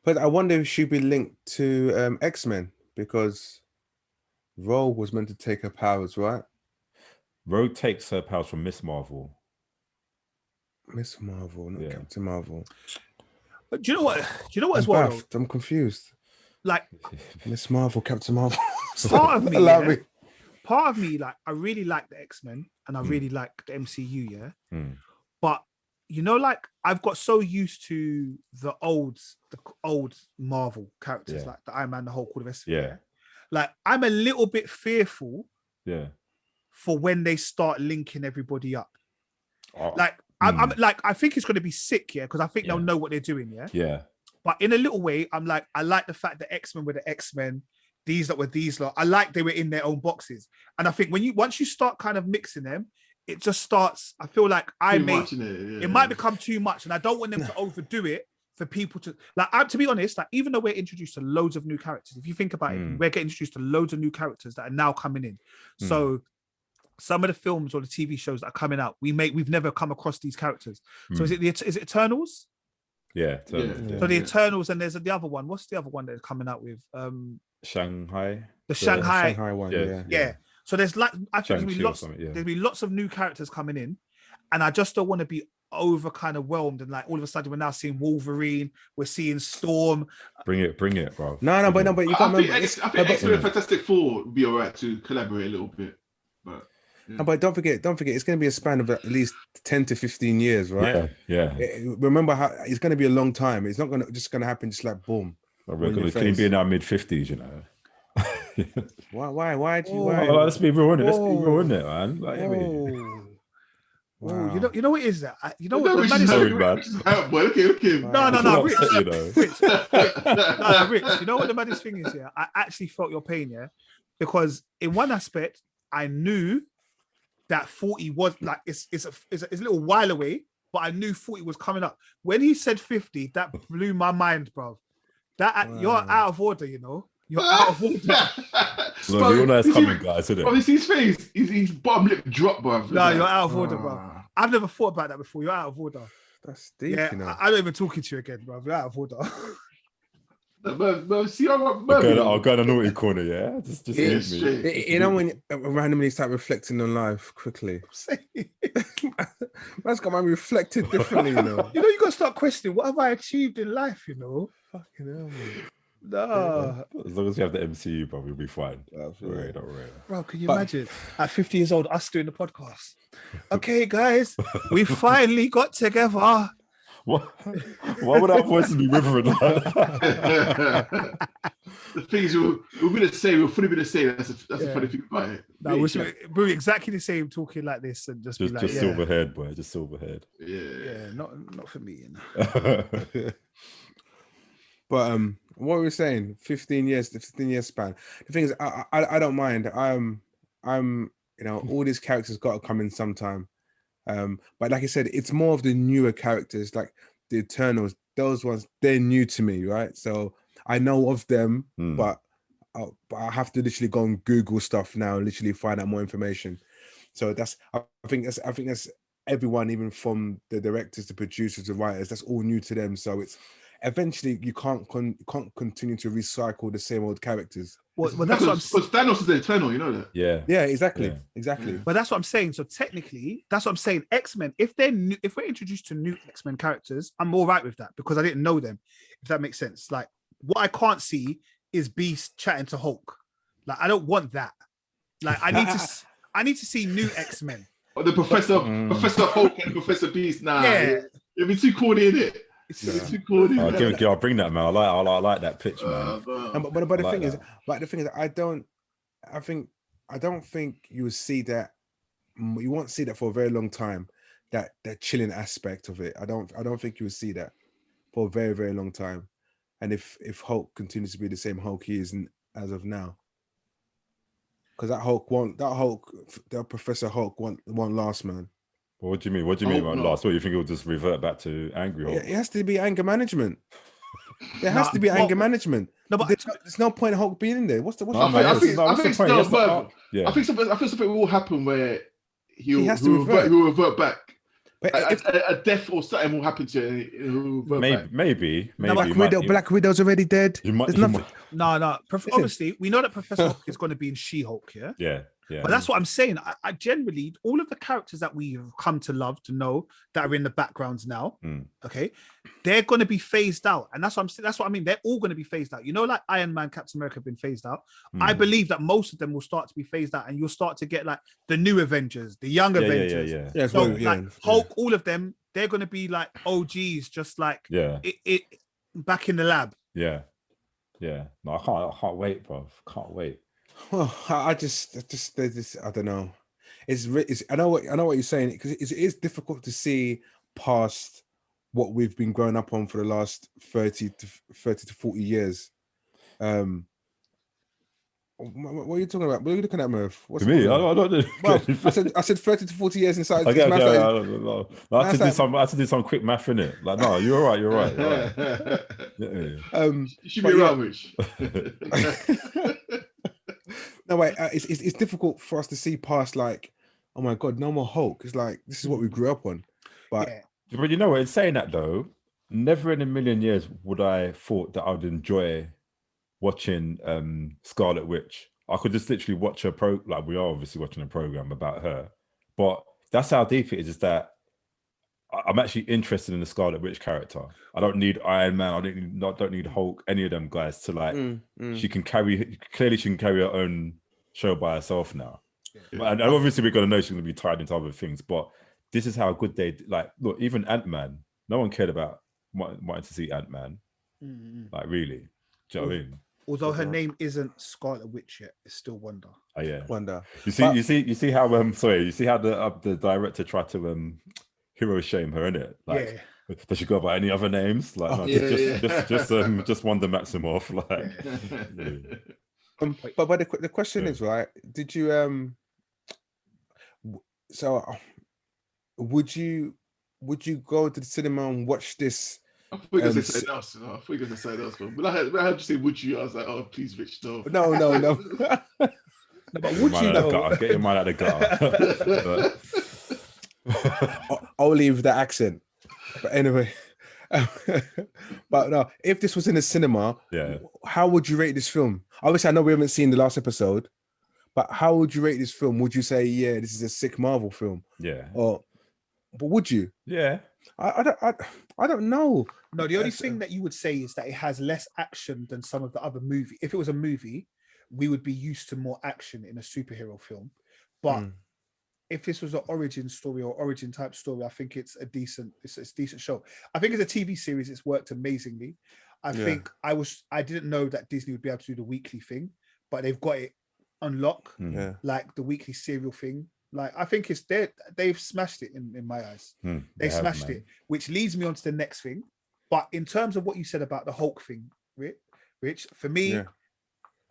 But I wonder if she'd be linked to X-Men because Rogue was meant to take her powers, right? Rogue takes her powers from Miss Marvel. Miss Marvel, not Captain Marvel. But do you know what? Do you know what as well? I'm confused. Like Miss Marvel, Captain Marvel. part of me, like I really like the X-Men and I really like the MCU, yeah. But you know, like I've got so used to the old Marvel characters, like the Iron Man, the Hulk, all the rest of it. Yeah. Like I'm a little bit fearful. For when they start linking everybody up. I'm like, I think it's going to be sick, because I think they'll know what they're doing, Yeah. But in a little way, I'm like, I like the fact that X-Men were the X-Men, these that were these lot. I like they were in their own boxes, and I think once you start kind of mixing them, it just starts. I feel like it might become too much, and I don't want them to overdo it for people to like. To be honest, like even though we're introduced to loads of new characters, if you think about it, we're getting introduced to loads of new characters that are now coming in. So some of the films or the TV shows that are coming out, we've never come across these characters. So is it Eternals? Yeah. So the Eternals, and there's the other one. What's the other one that's coming out with? Shanghai. The Shanghai one. Yeah. So there's like I think there'll be lots of new characters coming in, and I just don't want to be over kind of whelmed and like all of a sudden we're now seeing Wolverine, we're seeing Storm. Bring it, bro. But you can't remember. I think X-Men and Fantastic Four would be all right to collaborate a little bit, but. No, but don't forget, it's going to be a span of at least 10 to 15 years, right? Yeah. Remember how it's going to be a long time. It's not going to happen just like boom. We're going to be in our mid-50s, you know. Why? Let's be real, innit, man? Like, wow. You know what is that? You know what? Look at him. No, Rich. Rich. You know what the maddest thing is here? I actually felt your pain, because in one aspect, I knew that 40 was like it's a little while away, but I knew 40 was coming up. When he said 50, that blew my mind, bro. You're out of order, you know. You're out of order. So we all know it's coming, guys, isn't it? Bro, his face, his bottom lip drop, bro. No, you're out of order, bro. I've never thought about that before. You're out of order. That's deep, you know. I don't even talking to you again, bro. You're out of order. See, I'll go in a naughty corner, yeah. Just leave me. You know when you randomly start reflecting on life quickly. Man's got man reflected differently, you know. You know, you got to start questioning what have I achieved in life, you know. Fucking hell, man. No. As long as you have the MCU, bro, we'll be fine. Don't worry. Bro, can you imagine at 50 years old us doing the podcast? Okay, guys, we finally got together. What? Why would our voices be rivering like that? The things we're going to say, we'll fully be the same. That's the funny thing about it. No, we're exact the same talking like this and just be like, silver head, boy. Just silver head. Yeah, not for me. You know? But what were we saying? 15 years, the 15-year span. The thing is, I don't mind. I'm all these characters got to come in sometime. But like I said, it's more of the newer characters, like the Eternals. Those ones, they're new to me, right? So I know of them, but I have to literally go and Google stuff now and literally find out more information. So I think that's everyone, even from the directors, the producers, the writers. That's all new to them. So it's eventually you can't continue to recycle the same old characters. Well, that's what I'm saying. Because Thanos is the Eternal, you know that. Yeah, exactly. But that's what I'm saying. So technically, that's what I'm saying. X-Men, if we're introduced to new X-Men characters, I'm all right with that because I didn't know them. If that makes sense. Like what I can't see is Beast chatting to Hulk. Like I don't want that. Like I need to see new X-Men. Or the Professor Hulk and Professor Beast. Nah, it'd be too corny, innit? It's too corny. I'll bring that, man. I like that pitch, man. But the thing is, I don't think you will see that. You won't see that for a very long time. That chilling aspect of it. I don't think you will see that for a very, very long time. And if Hulk continues to be the same Hulk he is as of now, because that Professor Hulk won't last, man. What do you mean? What do you mean by last? What, you think it'll just revert back to Angry Hulk? Yeah, it has to be anger management. There has to be anger management. No, but there's no point in Hulk being in there. What's the point? I think something will happen where he'll revert back. But if a death or something will happen to it. Maybe. Black Widow's already dead. There's nothing. No. Obviously, we know that Professor Hulk is going to be in She-Hulk, yeah? Yeah. But that's what I'm saying. I generally, all of the characters that we've come to love, to know, that are in the backgrounds now, okay, they're going to be phased out. And that's what I'm saying. That's what I mean. They're all going to be phased out. You know, like Iron Man, Captain America have been phased out. I believe that most of them will start to be phased out, and you'll start to get like the new Avengers, the young Avengers. Yeah. So like Hulk, all of them, they're going to be like OGs, just like it back in the lab. Yeah. No, I can't wait, bro. Can't wait. Well, I just there's this. I don't know. It's I know what you're saying, because it is difficult to see past what we've been growing up on for the last 30 to 40 years. What are you talking about? What are you looking at, Murph? What's to me, I don't know. Well, I said 30 to 40 years inside. I had to do some quick math in it. Like, no, you're right. You're right. You should be around, Rich. No, wait. It's difficult for us to see past, like, oh my God, no more Hulk. It's like, this is what we grew up on. But you know what? In saying that though, never in a million years would I thought that I would enjoy watching Scarlet Witch. I could just literally watch a like we are obviously watching a program about her, but that's how deep it is that I'm actually interested in the Scarlet Witch character. I don't need Iron Man. I don't need Hulk. Any of them guys to like. She can carry her own show by herself now. Yeah. And obviously we're gonna know she's gonna be tied into other things. But this is how good they like. Look, even Ant-Man. No one cared about wanting to see Ant-Man. Like really, do you know what I mean? Although her name isn't Scarlet Witch yet, it's still Wanda. Oh yeah, Wanda. You see how you see how the director tried to hero shame her, innit? Like, does she go by any other names? Like, just Wanda Maximoff. Like, but the question is, right? Did you so would you go to the cinema and watch this? I thought you were going to say that. But I heard you say, would you? I was like, oh, please, Rich, no. No. No, but would you though? Get your mind out of the gutter. I'll leave the accent. But anyway, but no, if this was in a cinema, how would you rate this film? Obviously, I know we haven't seen the last episode, but how would you rate this film? Would you say, yeah, this is a sick Marvel film? Yeah. But would you? Yeah. I don't know. No, the only thing that you would say is that it has less action than some of the other movies. If it was a movie, we would be used to more action in a superhero film. But if this was an origin story or origin type story, I think it's a decent show. I think as a TV series, it's worked amazingly. I think I didn't know that Disney would be able to do the weekly thing, but they've got it on lock, like the weekly serial thing. Like, I think they've smashed it in my eyes. They smashed it, which leads me on to the next thing. But in terms of what you said about the Hulk thing, Rich, for me, at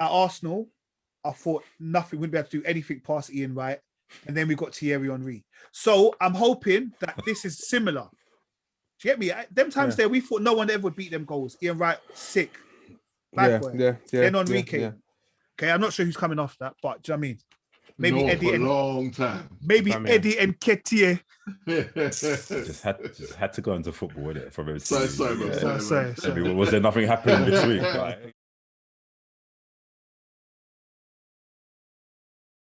Arsenal, I thought we wouldn't be able to do anything past Ian Wright. And then we got Thierry Henry. So I'm hoping that this is similar. Do you get me? Them times there, we thought no one ever would beat them goals. Ian Wright, sick. Bad boy. Then Henry came. Okay, I'm not sure who's coming off that, but do you know what I mean? Maybe Eddie for a long time. Maybe Eddie Nketiah. just had to go into football with it from Sorry. Was there nothing happening this week? Like,